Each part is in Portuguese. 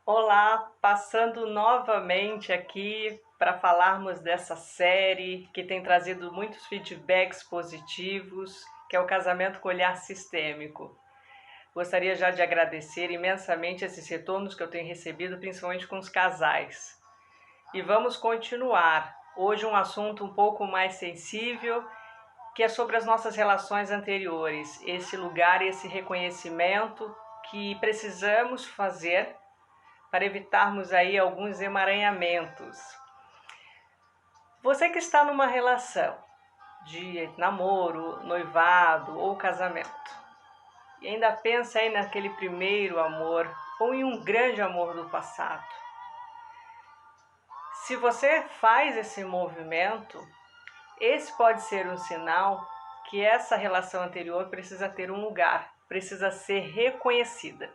Olá, passando novamente aqui para falarmos dessa série que tem trazido muitos feedbacks positivos, que é o Casamento com Olhar Sistêmico. Gostaria já de agradecer imensamente esses retornos que eu tenho recebido, principalmente com os casais. E vamos continuar. Hoje um assunto um pouco mais sensível, que é sobre as nossas relações anteriores, esse lugar, esse reconhecimento que precisamos fazer para evitarmos aí alguns emaranhamentos. Você que está numa relação de namoro, noivado ou casamento e ainda pensa aí naquele primeiro amor ou em um grande amor do passado. Se você faz esse movimento, esse pode ser um sinal que essa relação anterior precisa ter um lugar, precisa ser reconhecida.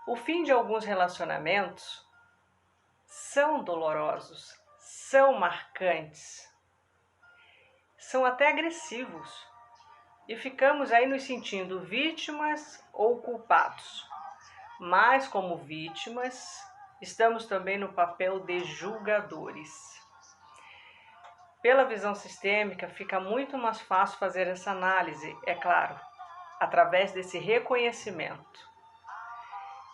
O fim de alguns relacionamentos são dolorosos, são marcantes, são até agressivos e ficamos aí nos sentindo vítimas ou culpados. Mas como vítimas, estamos também no papel de julgadores. Pela visão sistêmica, fica muito mais fácil fazer essa análise, é claro, através desse reconhecimento.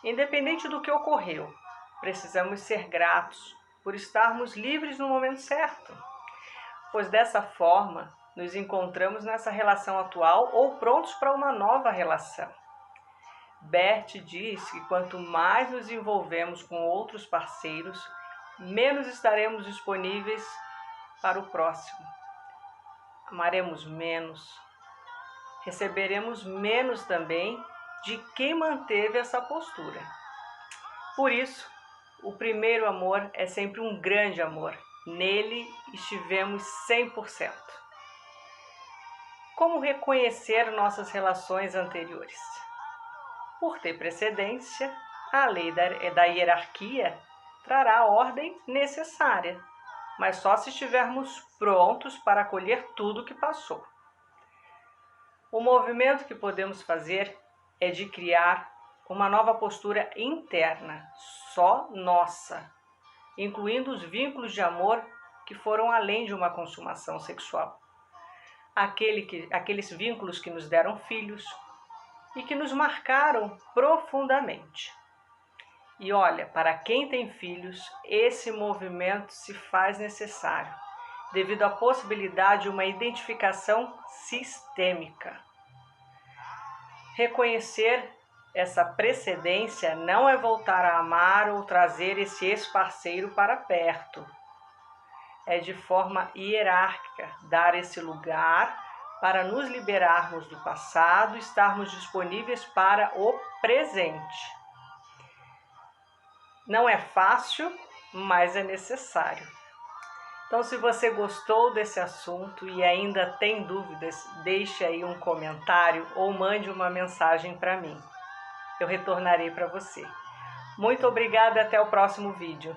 Independente do que ocorreu, precisamos ser gratos por estarmos livres no momento certo, pois dessa forma nos encontramos nessa relação atual ou prontos para uma nova relação. Bert diz que quanto mais nos envolvemos com outros parceiros, menos estaremos disponíveis para o próximo. Amaremos menos, receberemos menos também de quem manteve essa postura. Por isso, o primeiro amor é sempre um grande amor. Nele estivemos 100%. Como reconhecer nossas relações anteriores? Por ter precedência, a lei da hierarquia trará a ordem necessária, mas só se estivermos prontos para acolher tudo que passou. O movimento que podemos fazer é de criar uma nova postura interna, só nossa, incluindo os vínculos de amor que foram além de uma consumação sexual. Aqueles vínculos que nos deram filhos e que nos marcaram profundamente. E olha, para quem tem filhos, esse movimento se faz necessário, devido à possibilidade de uma identificação sistêmica. Reconhecer essa precedência não é voltar a amar ou trazer esse ex-parceiro para perto. É de forma hierárquica dar esse lugar para nos liberarmos do passado e estarmos disponíveis para o presente. Não é fácil, mas é necessário. Então, se você gostou desse assunto e ainda tem dúvidas, deixe aí um comentário ou mande uma mensagem para mim. Eu retornarei para você. Muito obrigada e até o próximo vídeo.